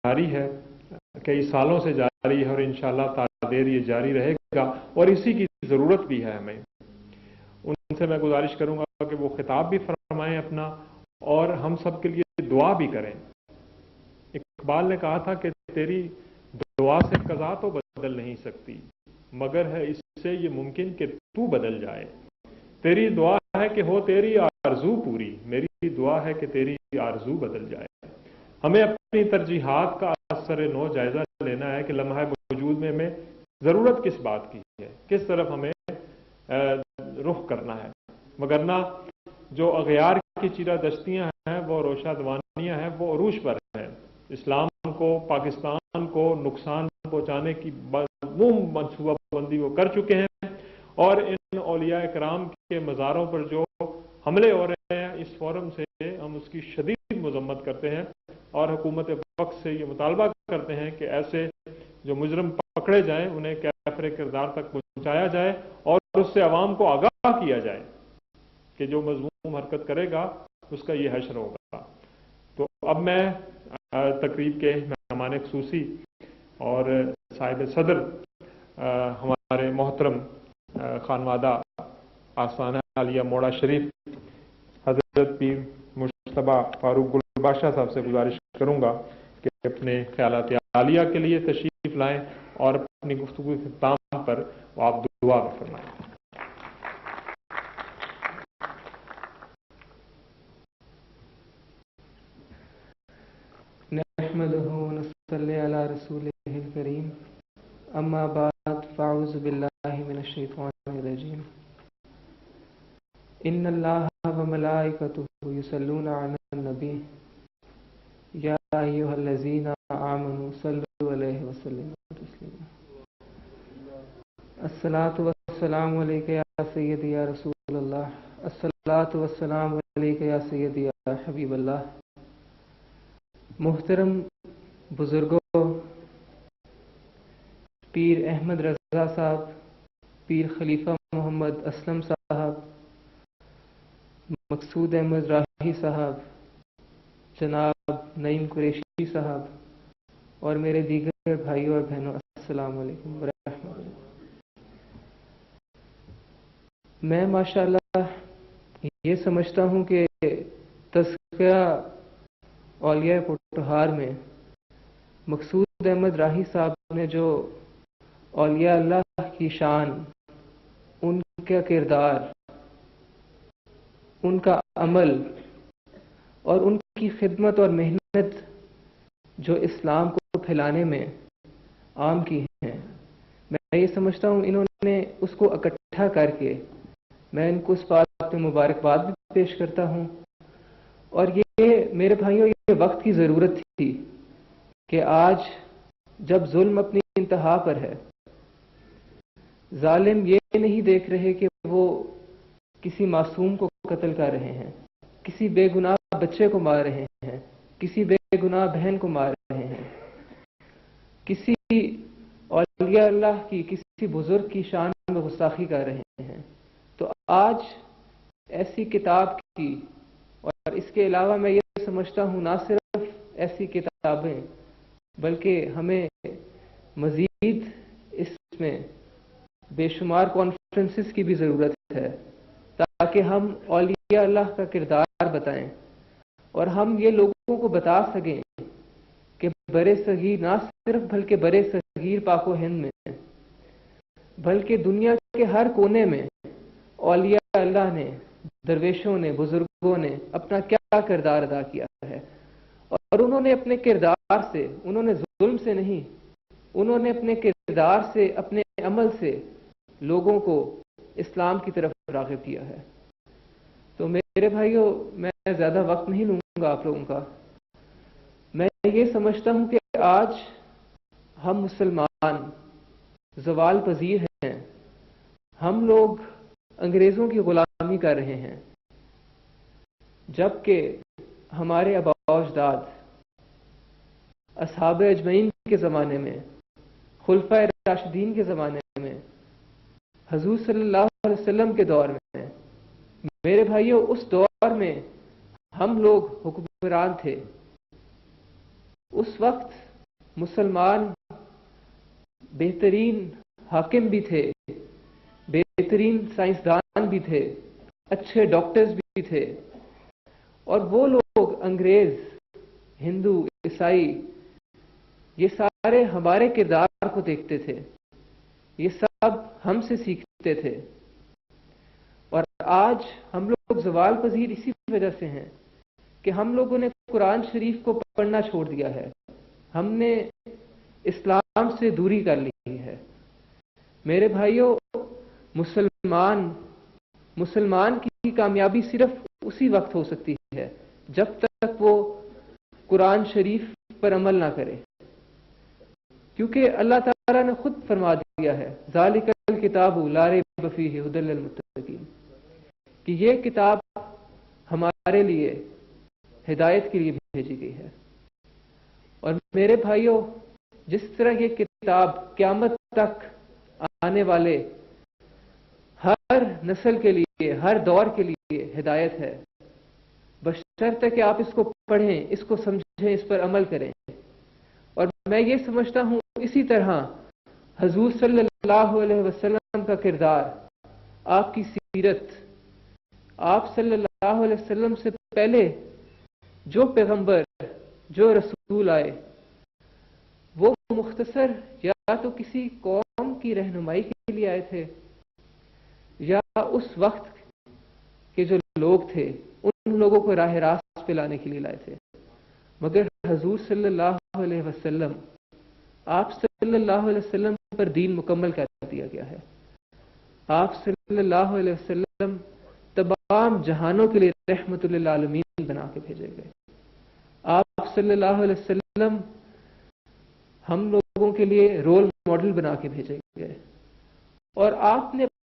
جاری ہے، کئی سالوں سے جاری ہے، اور انشاءاللہ تعدیر یہ جاری رہے گا، اور اسی کی ضرورت بھی ہے ہمیں۔ ان سے میں گزارش کروں گا کہ وہ خطاب بھی فرمائیں اپنا، اور ہم سب کے لیے دعا بھی کریں۔ اقبال نے کہا تھا کہ تیری دعا سے قضا تو بدل نہیں سکتی، مگر ہے اس سے یہ ممکن کہ تو بدل جائے۔ تیری دعا ہے کہ ہو تیری آرزو پوری، میری دعا ہے کہ تیری آرزو بدل جائے۔ ہمیں اپنی ترجیحات کا اثر نو جائزہ لینا ہے کہ لمحہ وجود میں ہمیں ضرورت کس بات کی ہے، کس طرف ہمیں رخ کرنا ہے، مگرنہ جو اغیار کی چیرہ دستیاں ہیں، وہ روشہ دوانیاں ہیں، وہ عروج پر ہیں۔ اسلام کو، پاکستان کو نقصان پہنچانے کی مضموم منصوبہ بندی وہ کر چکے ہیں، اور ان اولیاء کرام کے مزاروں پر جو حملے ہو رہے ہیں، اس فورم سے ہم اس کی شدید مذمت کرتے ہیں، اور حکومت وقت سے یہ مطالبہ کرتے ہیں کہ ایسے جو مجرم پکڑے جائیں انہیں کیفر کردار تک پہنچایا جائے، اور اس سے عوام کو آگاہ کیا جائے کہ جو مذموم حرکت کرے گا اس کا یہ حشر ہوگا۔ تو اب میں تقریب کے مہمان خصوصی اور صاحب صدر ہمارے محترم خانوادہ آستانہ عالیہ موڑا شریف حضرت پیر مجتبیٰ فاروق گل بادشاہ صاحب سے گزارش کروں گا کہ اپنے خیالات عالیہ کے لیے تشریف لائیں، اور اپنی گفتگو کے اختتام پر آپ دعا بھی فرمائیں۔ نحمده ونصلي على رسوله الكريم، اما بعد فاعوذ بالله من الشيطان الرجيم، ان الله وملائكته يصلون على النبي يا ايها الذين امنوا صلوا عليه وسلموا تسليما۔ الصلاة والسلام عليك يا سيدي يا رسول الله، الصلاة والسلام عليك يا سيدي يا حبيب الله۔ محترم بزرگوں، پیر احمد رضا صاحب، پیر خلیفہ محمد اسلم صاحب، مقصود احمد راہی صاحب، جناب نعیم قریشی صاحب، اور میرے دیگر بھائیوں اور بہنوں، السلام علیکم ورحمۃ اللہ۔ میں ماشاءاللہ یہ سمجھتا ہوں کہ تذکرہ اولیاء پوٹھہار میں مقصود احمد راہی صاحب نے جو اولیاء اللہ کی شان، ان کا کردار، ان کا عمل اور ان کی خدمت اور محنت جو اسلام کو پھیلانے میں عام کی ہیں، میں یہ سمجھتا ہوں انہوں نے اس کو اکٹھا کر کے، میں ان کو اس بات پہ مبارکباد بھی پیش کرتا ہوں۔ اور یہ میرے بھائیوں، یہ وقت کی ضرورت تھی کہ آج جب ظلم اپنی انتہا پر ہے، ظالم یہ نہیں دیکھ رہے کہ وہ کسی معصوم کو قتل کر رہے ہیں، کسی بے گناہ بچے کو مار رہے ہیں، کسی بے گناہ بہن کو مار رہے ہیں، کسی اولیاء اللہ کی، کسی بزرگ کی شان میں گستاخی کر رہے ہیں۔ تو آج ایسی کتاب کی، اور اس کے علاوہ میں یہ سمجھتا ہوں نہ صرف ایسی کتابیں بلکہ ہمیں مزید اس میں بے شمار کانفرنسز کی بھی ضرورت ہے، تاکہ ہم اولیاء اللہ کا کردار بتائیں، اور ہم یہ لوگوں کو بتا سکیں کہ برے صغیر، نہ صرف بلکہ برے صغیر پاک و ہند میں، بلکہ دنیا کے ہر کونے میں اولیاء اللہ نے، درویشوں نے، بزرگوں نے اپنا کیا کردار ادا کیا ہے، اور انہوں نے اپنے کردار سے، انہوں نے ظلم سے نہیں، انہوں نے اپنے کردار سے، اپنے عمل سے لوگوں کو اسلام کی طرف راغب کیا ہے۔ تو میرے بھائیوں، میں زیادہ وقت نہیں لوں گا آپ لوگوں کا۔ میں یہ سمجھتا ہوں کہ آج ہم مسلمان زوال پذیر ہیں، ہم لوگ انگریزوں کی غلامی کر رہے ہیں، جبکہ ہمارے آباء و اجداد اصحاب اجمعین کے زمانے میں، خلفائے راشدین کے زمانے میں، حضور صلی اللہ علیہ وسلم کے دور میں، میرے بھائیوں اس دور میں ہم لوگ حکمران تھے۔ اس وقت مسلمان بہترین حاکم بھی تھے، بہترین سائنسدان بھی تھے، اچھے ڈاکٹرز بھی تھے، اور وہ لوگ انگریز، ہندو، عیسائی، یہ سارے ہمارے کردار کو دیکھتے تھے، یہ سب ہم سے سیکھتے تھے. اور آج ہم لوگ زوال پذیر اسی وجہ سے ہیں کہ ہم لوگوں نے قرآن شریف کو پڑھنا چھوڑ دیا ہے، ہم نے اسلام سے دوری کر لی ہے. میرے بھائیوں، مسلمان کی کامیابی صرف اسی وقت ہو سکتی ہے جب تک وہ قرآن شریف پر عمل نہ کرے، کیونکہ اللہ تعالیٰ نے خود فرما دیا ہے ذالک الکتاب لا ریب فیہ ھدی للمتقین، کہ یہ کتاب ہمارے لیے ہدایت کے لیے بھیجی گئی ہے. اور میرے بھائیوں، جس طرح یہ کتاب قیامت تک آنے والے ہر نسل کے لیے، ہر دور کے لیے ہدایت ہے، بشرطے کہ آپ اس کو پڑھیں، اس کو سمجھیں، اس پر عمل کریں. اور میں یہ سمجھتا ہوں اسی طرح حضور صلی اللہ علیہ وسلم کا کردار، آپ کی سیرت، آپ صلی اللہ علیہ وسلم سے پہلے جو پیغمبر، جو رسول آئے، وہ مختصر یا تو کسی قوم کی رہنمائی کے لیے آئے تھے، یا اس وقت کے جو لوگ تھے ان لوگوں کو راہ راست پہ لانے کے لیے لائے تھے. مگر حضور صلی اللہ علیہ وسلم، آپ صلی اللہ علیہ وسلم پر دین مکمل کر دیا گیا ہے. آپ صلی اللہ علیہ وسلم تمام جہانوں کے لیے رحمت للعالمین بنا کے بھیجے گئے. آپ صلی اللہ علیہ وسلم ہم لوگوں کے لیے رول ماڈل بنا کے بھیجے گئے، اور آپ نے